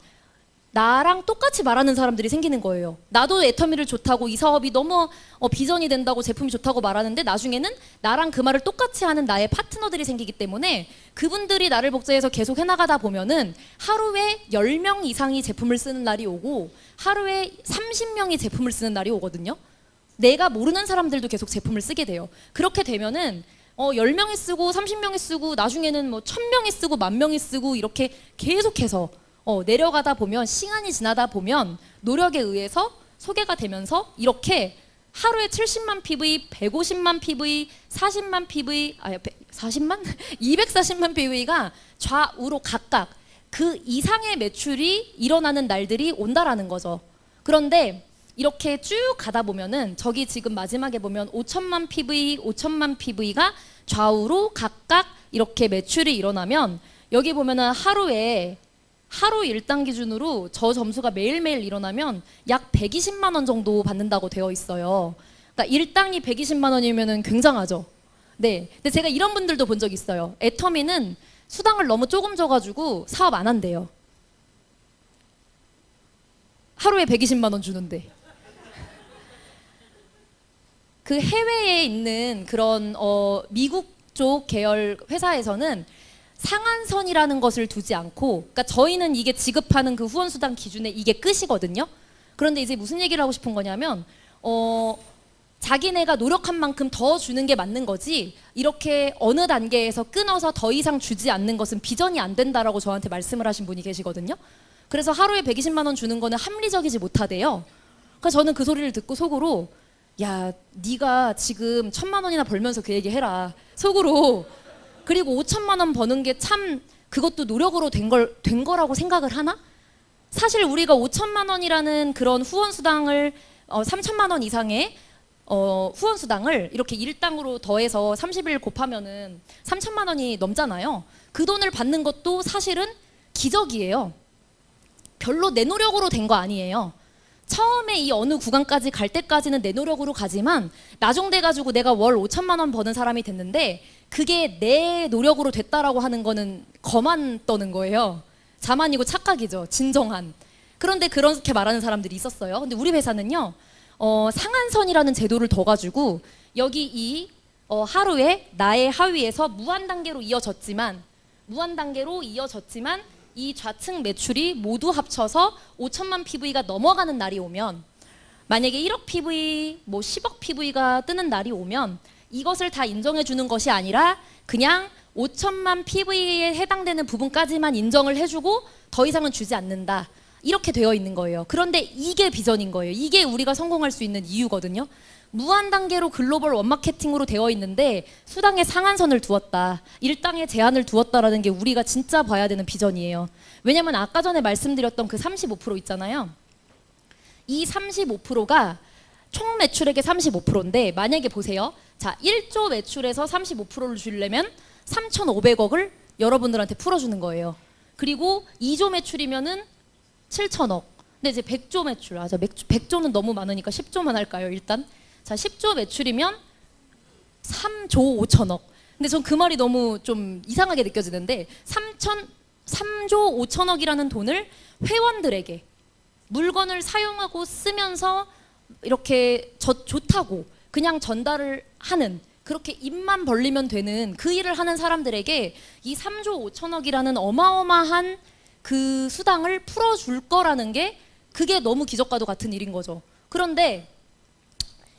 나랑 똑같이 말하는 사람들이 생기는 거예요. 나도 애터미를 좋다고 이 사업이 너무 비전이 된다고 제품이 좋다고 말하는데 나중에는 나랑 그 말을 똑같이 하는 나의 파트너들이 생기기 때문에 그분들이 나를 복제해서 계속 해나가다 보면은 하루에 10명 이상이 제품을 쓰는 날이 오고 하루에 30명이 제품을 쓰는 날이 오거든요. 내가 모르는 사람들도 계속 제품을 쓰게 돼요. 그렇게 되면은 10명이 쓰고 30명이 쓰고 나중에는 뭐 1000명이 쓰고 10,000명이 쓰고 이렇게 계속해서 내려가다 보면 시간이 지나다 보면 노력에 의해서 소개가 되면서 이렇게 하루에 70만 PV, 150만 PV, 40만 PV, 40만? 240만 PV가 좌우로 각각 그 이상의 매출이 일어나는 날들이 온다라는 거죠. 그런데 이렇게 쭉 가다 보면은 저기 지금 마지막에 보면 5천만 PV, 5천만 PV가 좌우로 각각 이렇게 매출이 일어나면 여기 보면은 하루 일당 기준으로 저 점수가 매일매일 일어나면 약 120만 원 정도 받는다고 되어 있어요. 그러니까 일당이 120만 원이면은 굉장하죠. 네. 근데 제가 이런 분들도 본 적 있어요. 애터미는 수당을 너무 조금 줘가지고 사업 안 한대요. 하루에 120만 원 주는데. 그 해외에 있는 그런 미국 쪽 계열 회사에서는 상한선이라는 것을 두지 않고, 그러니까 저희는 이게 지급하는 그 후원수당 기준에 이게 끝이거든요. 그런데 이제 무슨 얘기를 하고 싶은 거냐면 자기네가 노력한 만큼 더 주는 게 맞는 거지 이렇게 어느 단계에서 끊어서 더 이상 주지 않는 것은 비전이 안 된다라고 저한테 말씀을 하신 분이 계시거든요. 그래서 하루에 120만 원 주는 거는 합리적이지 못하대요. 그래서 저는 그 소리를 듣고 속으로 야, 네가 지금 1,000만 원이나 벌면서 그 얘기 해라. 속으로. 그리고 5천만 원 버는 게 참 그것도 노력으로 된 거라고 생각을 하나? 사실 우리가 5천만 원이라는 그런 후원 수당을 3천만 원 이상의 후원 수당을 이렇게 일당으로 더해서 30일 곱하면은 3천만 원이 넘잖아요. 그 돈을 받는 것도 사실은 기적이에요. 별로 내 노력으로 된 거 아니에요. 처음에 이 어느 구간까지 갈 때까지는 내 노력으로 가지만 나중 돼가지고 내가 월 5천만 원 버는 사람이 됐는데 그게 내 노력으로 됐다라고 하는 거는 거만 떠는 거예요. 자만이고 착각이죠. 진정한. 그런데 그렇게 말하는 사람들이 있었어요. 근데 우리 회사는요. 상한선이라는 제도를 더 가지고 여기 이 하루에 나의 하위에서 무한 단계로 이어졌지만 이 좌측 매출이 모두 합쳐서 5천만 PV가 넘어가는 날이 오면 만약에 1억 PV, 뭐 10억 PV가 뜨는 날이 오면 이것을 다 인정해 주는 것이 아니라 그냥 5천만 PV에 해당되는 부분까지만 인정을 해주고 더 이상은 주지 않는다. 이렇게 되어 있는 거예요. 그런데 이게 비전인 거예요. 이게 우리가 성공할 수 있는 이유거든요. 무한 단계로 글로벌 원마케팅으로 되어 있는데 수당의 상한선을 두었다. 일당의 제한을 두었다라는 게 우리가 진짜 봐야 되는 비전이에요. 왜냐면 아까 전에 말씀드렸던 그 35% 있잖아요. 이 35%가 총 매출액의 35%인데 만약에 보세요. 자, 1조 매출에서 35%를 주려면 3,500억을 여러분들한테 풀어주는 거예요. 그리고 2조 매출이면은 7천억. 근데 이제 100조 매출. 100조는 너무 많으니까 10조만 할까요, 일단? 자, 10조 매출이면 3조 5천억. 근데 전 그 말이 너무 좀 이상하게 느껴지는데 3조 5천억이라는 돈을 회원들에게 물건을 사용하고 쓰면서 이렇게 좋다고 그냥 전달을 하는 그렇게 입만 벌리면 되는 그 일을 하는 사람들에게 이 3조 5천억이라는 어마어마한 그 수당을 풀어줄 거라는 게 그게 너무 기적과도 같은 일인 거죠. 그런데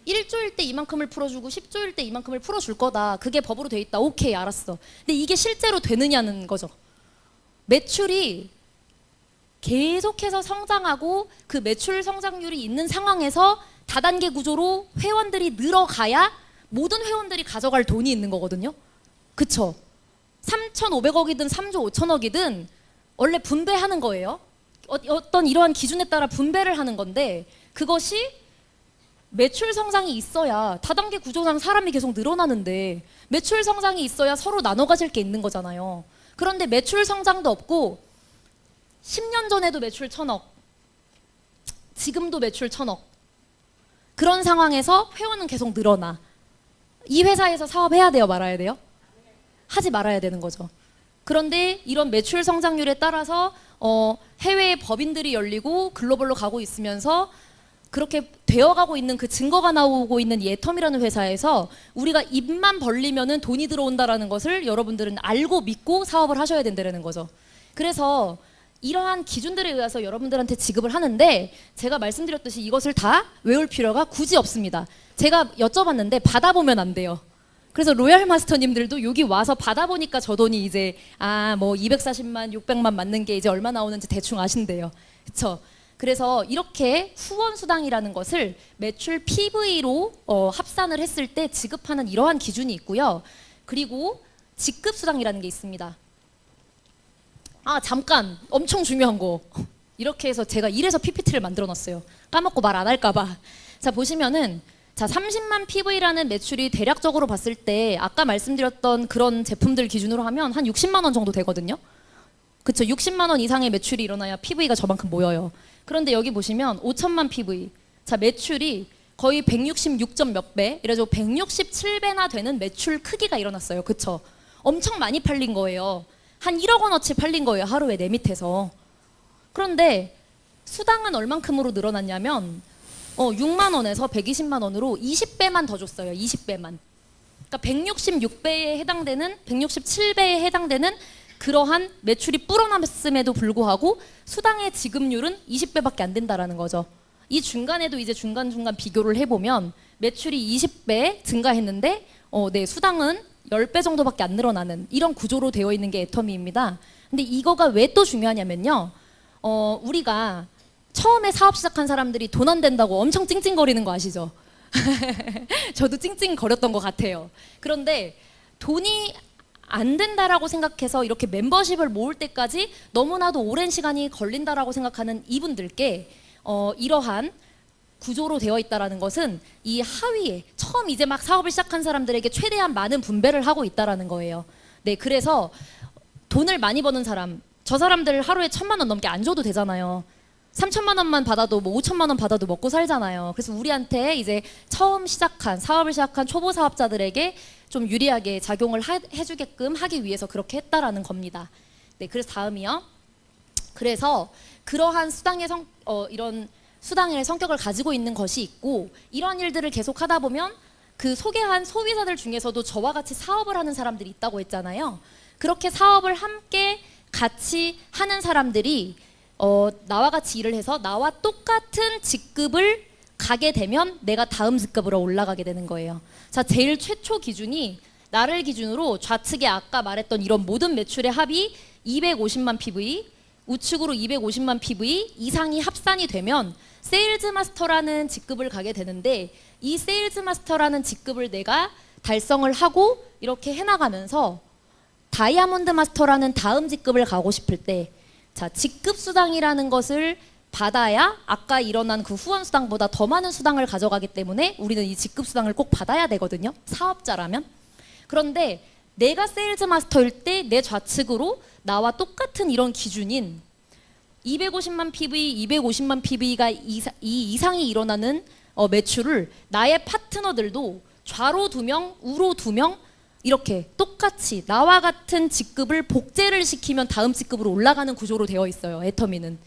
1조일 때 이만큼을 풀어주고 10조일 때 이만큼을 풀어줄 거다. 그게 법으로 돼 있다. 오케이, 알았어. 근데 이게 실제로 되느냐는 거죠. 매출이 계속해서 성장하고 그 매출 성장률이 있는 상황에서 다단계 구조로 회원들이 늘어가야 모든 회원들이 가져갈 돈이 있는 거거든요. 그쵸? 3,500억이든 3조 5천억이든 원래 분배하는 거예요. 어떤 이러한 기준에 따라 분배를 하는 건데 그것이 매출 성장이 있어야 다단계 구조상 사람이 계속 늘어나는데 매출 성장이 있어야 서로 나눠 가질 게 있는 거잖아요. 그런데 매출 성장도 없고 10년 전에도 매출 1,000억, 지금도 매출 1,000억. 그런 상황에서 회원은 계속 늘어나. 이 회사에서 사업해야 돼요, 말아야 돼요? 하지 말아야 되는 거죠. 그런데 이런 매출 성장률에 따라서 해외의 법인들이 열리고 글로벌로 가고 있으면서 그렇게 되어가고 있는 그 증거가 나오고 있는 이 애텀이라는 회사에서 우리가 입만 벌리면은 돈이 들어온다라는 것을 여러분들은 알고 믿고 사업을 하셔야 된다는 거죠. 그래서 이러한 기준들에 의해서 여러분들한테 지급을 하는데 제가 말씀드렸듯이 이것을 다 외울 필요가 굳이 없습니다. 제가 여쭤봤는데 받아보면 안 돼요. 그래서 로얄 마스터님들도 여기 와서 받아보니까 저 돈이 이제 뭐 240만, 600만 맞는 게 이제 얼마 나오는지 대충 아신대요. 그렇죠? 그래서 이렇게 후원 수당이라는 것을 매출 PV로 합산을 했을 때 지급하는 이러한 기준이 있고요. 그리고 직급 수당이라는 게 있습니다. 잠깐 엄청 중요한 거. 이렇게 해서 제가 이래서 PPT를 만들어 놨어요. 까먹고 말 안 할까 봐. 자, 보시면은 30만 PV라는 매출이 대략적으로 봤을 때 아까 말씀드렸던 그런 제품들 기준으로 하면 한 60만 원 정도 되거든요. 그쵸? 60만 원 이상의 매출이 일어나야 PV가 저만큼 모여요. 그런데 여기 보시면 5천만 PV. 자, 매출이 거의 166점 몇 배, 이래서 167배나 되는 매출 크기가 일어났어요. 그쵸? 엄청 많이 팔린 거예요. 한 1억 원어치 팔린 거예요. 하루에 내 밑에서. 그런데 수당은 얼만큼으로 늘어났냐면 6만 원에서 120만 원으로 20배만 더 줬어요. 20배만. 그러니까 166배에 해당되는 167배에 해당되는 그러한 매출이 불어났음에도 불구하고 수당의 지급률은 20배밖에 안 된다라는 거죠. 이 중간에도 이제 중간중간 비교를 해보면 매출이 20배 증가했는데 네, 수당은 10배 정도밖에 안 늘어나는 이런 구조로 되어 있는 게 애터미입니다. 근데 이거가 왜 또 중요하냐면요. 우리가 처음에 사업 시작한 사람들이 돈 안 된다고 엄청 찡찡거리는 거 아시죠? 저도 찡찡거렸던 것 같아요. 그런데 돈이 안 된다라고 생각해서 이렇게 멤버십을 모을 때까지 너무나도 오랜 시간이 걸린다라고 생각하는 이분들께 이러한 구조로 되어 있다라는 것은 이 하위에 처음 이제 막 사업을 시작한 사람들에게 최대한 많은 분배를 하고 있다라는 거예요. 네, 그래서 돈을 많이 버는 사람, 저 사람들 하루에 1,000만 원 넘게 안 줘도 되잖아요. 3천만 원만 받아도 뭐 5천만 원 받아도 먹고 살잖아요. 그래서 우리한테 이제 처음 시작한 사업을 시작한 초보 사업자들에게 좀 유리하게 작용을 해주게끔 하기 위해서 그렇게 했다라는 겁니다. 네, 그래서 다음이요. 그래서 그러한 수당의 이런 수당의 성격을 가지고 있는 것이 있고 이런 일들을 계속 하다 보면 그 소개한 소비자들 중에서도 저와 같이 사업을 하는 사람들이 있다고 했잖아요. 그렇게 사업을 함께 같이 하는 사람들이 나와 같이 일을 해서 나와 똑같은 직급을 가게 되면 내가 다음 직급으로 올라가게 되는 거예요. 자, 제일 최초 기준이 나를 기준으로 좌측에 아까 말했던 이런 모든 매출의 합이 250만 PV, 우측으로 250만 PV 이상이 합산이 되면 세일즈 마스터라는 직급을 가게 되는데 이 세일즈 마스터라는 직급을 내가 달성을 하고 이렇게 해나가면서 다이아몬드 마스터라는 다음 직급을 가고 싶을 때 자, 직급 수당이라는 것을 받아야 아까 일어난 그 후원 수당보다 더 많은 수당을 가져가기 때문에 우리는 이 직급 수당을 꼭 받아야 되거든요. 사업자라면. 그런데 내가 세일즈 마스터일 때 내 좌측으로 나와 똑같은 이런 기준인 250만 PV, 250만 PV가 이상이 일어나는 매출을 나의 파트너들도 좌로 2명, 우로 2명 이렇게 똑같이 나와 같은 직급을 복제를 시키면 다음 직급으로 올라가는 구조로 되어 있어요. 애터미는.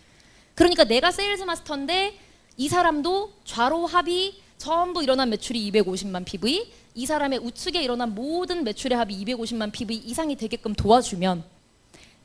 그러니까 내가 세일즈 마스터인데 이 사람도 좌로 합이 전부 일어난 매출이 250만 PV, 이 사람의 우측에 일어난 모든 매출의 합이 250만 PV 이상이 되게끔 도와주면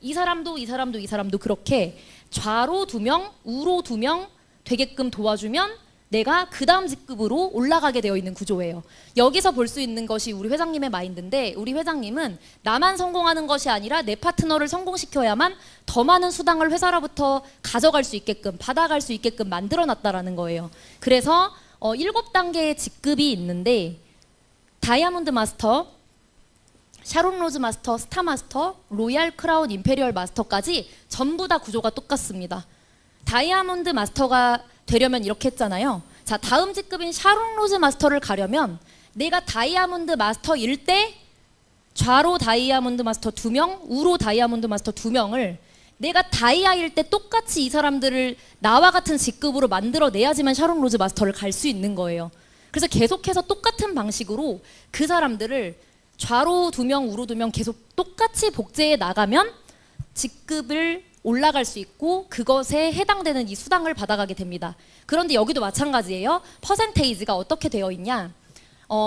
이 사람도 그렇게 좌로 2명, 우로 2명 되게끔 도와주면 내가 그 다음 직급으로 올라가게 되어 있는 구조예요. 여기서 볼 수 있는 것이 우리 회장님의 마인드인데 우리 회장님은 나만 성공하는 것이 아니라 내 파트너를 성공시켜야만 더 많은 수당을 회사로부터 가져갈 수 있게끔 받아갈 수 있게끔 만들어놨다라는 거예요. 그래서 7단계의 직급이 있는데 다이아몬드 마스터, 샤론 로즈 마스터, 스타 마스터, 로얄 크라운 임페리얼 마스터까지 전부 다 구조가 똑같습니다. 다이아몬드 마스터가 되려면 이렇게 했잖아요. 자, 다음 직급인 샤론 로즈 마스터를 가려면 내가 다이아몬드 마스터일 때 좌로 다이아몬드 마스터 2명, 우로 다이아몬드 마스터 2명을 내가 다이아일 때 똑같이 이 사람들을 나와 같은 직급으로 만들어내야지만 샤론 로즈 마스터를 갈 수 있는 거예요. 그래서 계속해서 똑같은 방식으로 그 사람들을 좌로 2명, 우로 2명 계속 똑같이 복제해 나가면 직급을 올라갈 수 있고 그것에 해당되는 이 수당을 받아가게 됩니다. 그런데 여기도 마찬가지예요. 퍼센테이지가 어떻게 되어 있냐?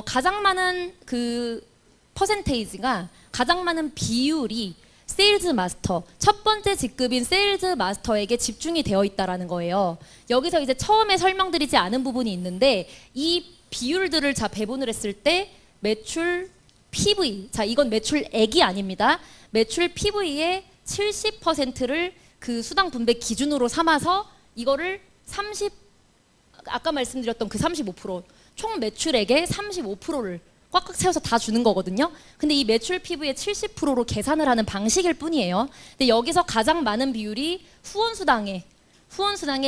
가장 많은 그 퍼센테이지가 가장 많은 비율이 세일즈 마스터, 첫 번째 직급인 세일즈 마스터에게 집중이 되어 있다라는 거예요. 여기서 이제 처음에 설명드리지 않은 부분이 있는데 이 비율들을 배분을 했을 때 매출 PV, 자 이건 매출액이 아닙니다. 매출 PV의 70%를 그 수당 분배 기준으로 삼아서 이거를 아까 말씀드렸던 그 35%, 총 매출액의 35%를 꽉꽉 채워서 다 주는 거거든요. 근데 이 매출 PV의 70%로 계산을 하는 방식일 뿐이에요. 근데 여기서 가장 많은 비율이 후원수당에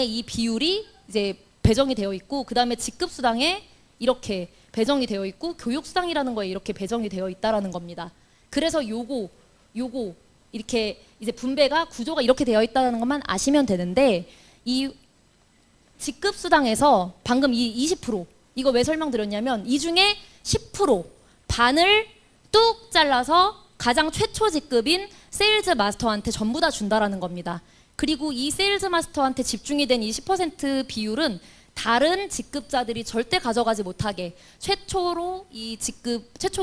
이 비율이 이제 배정이 되어 있고, 그 다음에 직급수당에 이렇게 배정이 되어 있고, 교육수당이라는 거에 이렇게 배정이 되어 있다라는 겁니다. 그래서 요거 이렇게 이제 분배가 구조가 이렇게 되어 있다는 것만 아시면 되는데, 이 직급수당에서 방금 이 20% 이거 왜 설명드렸냐면 이 중에 10% 반을 뚝 잘라서 가장 최초 직급인 세일즈 마스터한테 전부 다 준다라는 겁니다. 그리고 이 세일즈 마스터한테 집중이 된 이 10% 비율은 다른 직급자들이 절대 가져가지 못하게 최초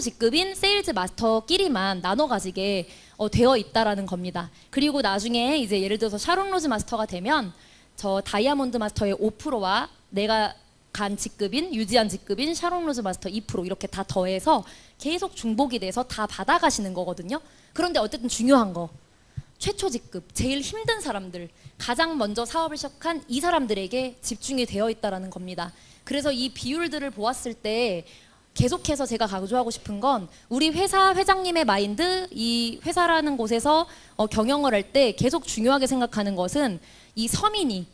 직급인 세일즈 마스터끼리만 나눠 가지게 되어 있다라는 겁니다. 그리고 나중에 이제 예를 들어서 샤론 로즈 마스터가 되면 저 다이아몬드 마스터의 5%와 내가 유지한 직급인 샤론 로즈 마스터 2% 이렇게 다 더해서 계속 중복이 돼서 다 받아가시는 거거든요. 그런데 어쨌든 중요한 거, 최초 직급, 제일 힘든 사람들, 가장 먼저 사업을 시작한 이 사람들에게 집중이 되어 있다라는 겁니다. 그래서 이 비율들을 보았을 때 계속해서 제가 강조하고 싶은 건 우리 회사 회장님의 마인드, 이 회사라는 곳에서 경영을 할 때 계속 중요하게 생각하는 것은 이 서민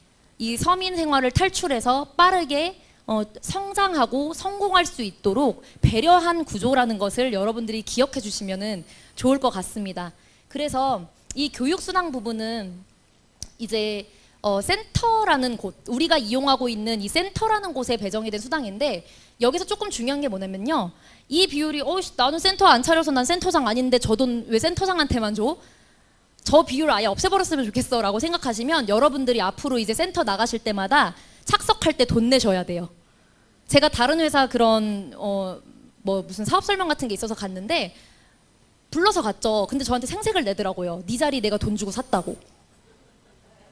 생활을 탈출해서 빠르게 성장하고 성공할 수 있도록 배려한 구조라는 것을 여러분들이 기억해 주시면 좋을 것 같습니다. 그래서 이 교육수당 부분은 이제 센터라는 곳, 우리가 이용하고 있는 이 센터라는 곳에 배정이 된 수당인데, 여기서 조금 중요한 게 뭐냐면요, 이 비율이 나는 센터 안 차려서 난 센터장 아닌데 저 돈 왜 센터장한테만 줘? 저 비율 아예 없애버렸으면 좋겠어 라고 생각하시면 여러분들이 앞으로 이제 센터 나가실 때마다 착석할 때 돈 내셔야 돼요. 제가 다른 회사 그런 무슨 사업 설명 같은 게 있어서 갔는데 불러서 갔죠. 근데 저한테 생색을 내더라고요. 네 자리 내가 돈 주고 샀다고.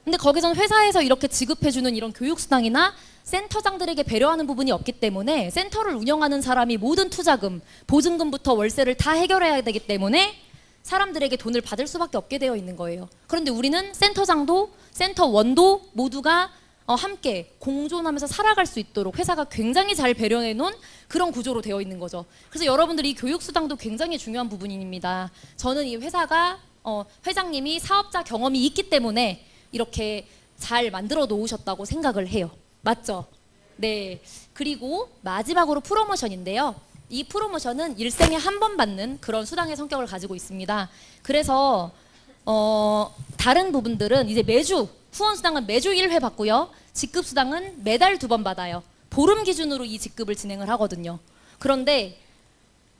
근데 거기선 회사에서 이렇게 지급해주는 이런 교육수당이나 센터장들에게 배려하는 부분이 없기 때문에 센터를 운영하는 사람이 모든 투자금, 보증금부터 월세를 다 해결해야 되기 때문에 사람들에게 돈을 받을 수밖에 없게 되어 있는 거예요. 그런데 우리는 센터장도 센터원도 모두가 함께 공존하면서 살아갈 수 있도록 회사가 굉장히 잘 배려해 놓은 그런 구조로 되어 있는 거죠. 그래서 여러분들이 이 교육수당도 굉장히 중요한 부분입니다. 저는 이 회사가 회장님이 사업자 경험이 있기 때문에 이렇게 잘 만들어 놓으셨다고 생각을 해요. 맞죠? 네. 그리고 마지막으로 프로모션인데요. 이 프로모션은 일생에 한 번 받는 그런 수당의 성격을 가지고 있습니다. 그래서 다른 부분들은 이제 매주 후원수당은 매주 1회 받고요. 직급수당은 매달 2번 받아요. 보름 기준으로 이 직급을 진행을 하거든요. 그런데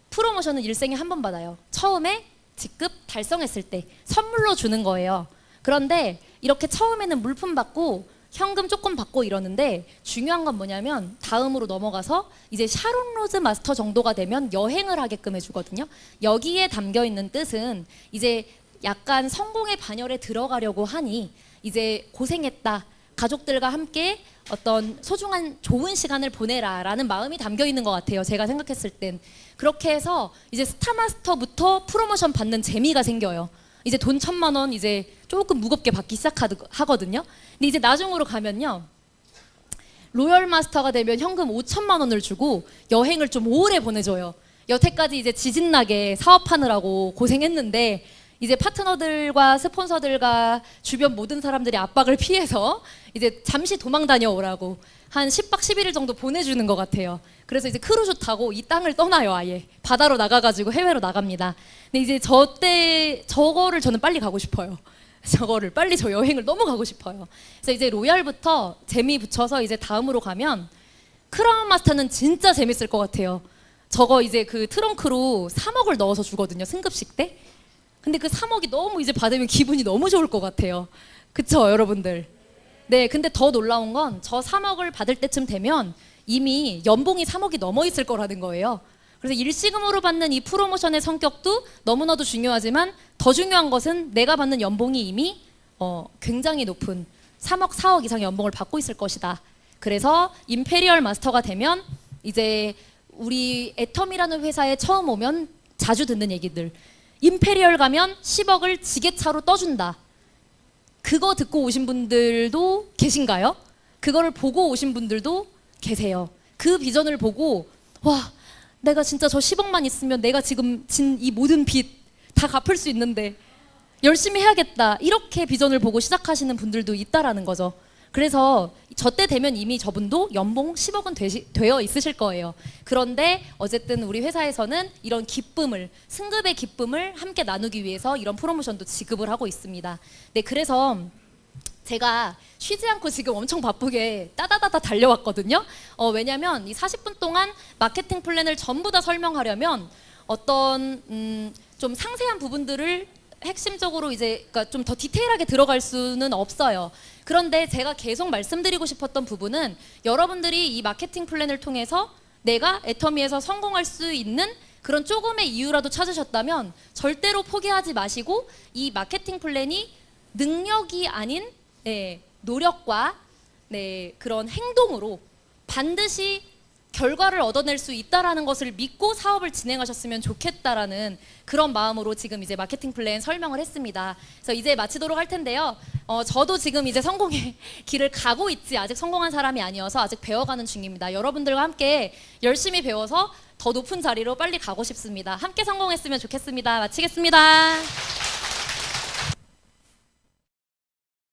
프로모션은 일생에 한 번 받아요. 처음에 직급 달성했을 때 선물로 주는 거예요. 그런데 이렇게 처음에는 물품 받고 현금 조금 받고 이러는데, 중요한 건 뭐냐면 다음으로 넘어가서 이제 샤론 로즈 마스터 정도가 되면 여행을 하게끔 해주거든요. 여기에 담겨 있는 뜻은 이제 약간 성공의 반열에 들어가려고 하니 이제 고생했다, 가족들과 함께 어떤 소중한 좋은 시간을 보내라 라는 마음이 담겨 있는 것 같아요. 제가 생각했을 땐. 그렇게 해서 이제 스타마스터부터 프로모션 받는 재미가 생겨요. 이제 돈 1,000만 원 이제 조금 무겁게 받기 시작하거든요. 근데 이제 나중으로 가면요, 로열 마스터가 되면 현금 5,000만 원을 주고 여행을 좀 오래 보내줘요. 여태까지 이제 지진나게 사업하느라고 고생했는데 이제 파트너들과 스폰서들과 주변 모든 사람들이 압박을 피해서 이제 잠시 도망 다녀오라고 한 10박 11일 정도 보내주는 것 같아요. 그래서 이제 크루즈 타고 이 땅을 떠나요. 아예 바다로 나가가지고 해외로 나갑니다. 근데 이제 저거를 저는 빨리 가고 싶어요. 저거를 빨리 저 여행을 너무 가고 싶어요. 그래서 이제 로얄부터 재미 붙여서 이제 다음으로 가면 크라운 마스터는 진짜 재밌을 것 같아요. 저거 이제 그 트렁크로 3억을 넣어서 주거든요, 승급식 때. 근데 그 3억이 너무 이제 받으면 기분이 너무 좋을 것 같아요. 그쵸, 여러분들? 네, 근데 더 놀라운 건 저 3억을 받을 때쯤 되면 이미 연봉이 3억이 넘어 있을 거라는 거예요. 그래서 일시금으로 받는 이 프로모션의 성격도 너무나도 중요하지만 더 중요한 것은 내가 받는 연봉이 이미 굉장히 높은 3억, 4억 이상의 연봉을 받고 있을 것이다. 그래서 임페리얼 마스터가 되면 이제 우리 애텀이라는 회사에 처음 오면 자주 듣는 얘기들. 임페리얼 가면 10억을 지게차로 떠준다. 그거 듣고 오신 분들도 계신가요? 그거를 보고 오신 분들도 계세요. 그 비전을 보고 와, 내가 진짜 저 10억만 있으면 내가 지금 진 이 모든 빚 다 갚을 수 있는데 열심히 해야겠다. 이렇게 비전을 보고 시작하시는 분들도 있다라는 거죠. 그래서 저 때 되면 이미 저분도 연봉 10억은 되어 있으실 거예요. 그런데 어쨌든 우리 회사에서는 이런 기쁨을, 승급의 기쁨을 함께 나누기 위해서 이런 프로모션도 지급을 하고 있습니다. 네, 그래서 제가 쉬지 않고 지금 엄청 바쁘게 따다다다 달려왔거든요. 왜냐면 이 40분 동안 마케팅 플랜을 전부 다 설명하려면 어떤 좀 상세한 부분들을 핵심적으로 이제 그러니까 좀 더 디테일하게 들어갈 수는 없어요. 그런데 제가 계속 말씀드리고 싶었던 부분은 여러분들이 이 마케팅 플랜을 통해서 내가 애터미에서 성공할 수 있는 그런 조금의 이유라도 찾으셨다면 절대로 포기하지 마시고 이 마케팅 플랜이 능력이 아닌 노력과 그런 행동으로 반드시 결과를 얻어낼 수 있다라는 것을 믿고 사업을 진행하셨으면 좋겠다라는 그런 마음으로 지금 이제 마케팅 플랜 설명을 했습니다. 그래서 이제 마치도록 할 텐데요. 저도 지금 이제 성공의 길을 가고 있지 아직 성공한 사람이 아니어서 아직 배워가는 중입니다. 여러분들과 함께 열심히 배워서 더 높은 자리로 빨리 가고 싶습니다. 함께 성공했으면 좋겠습니다. 마치겠습니다.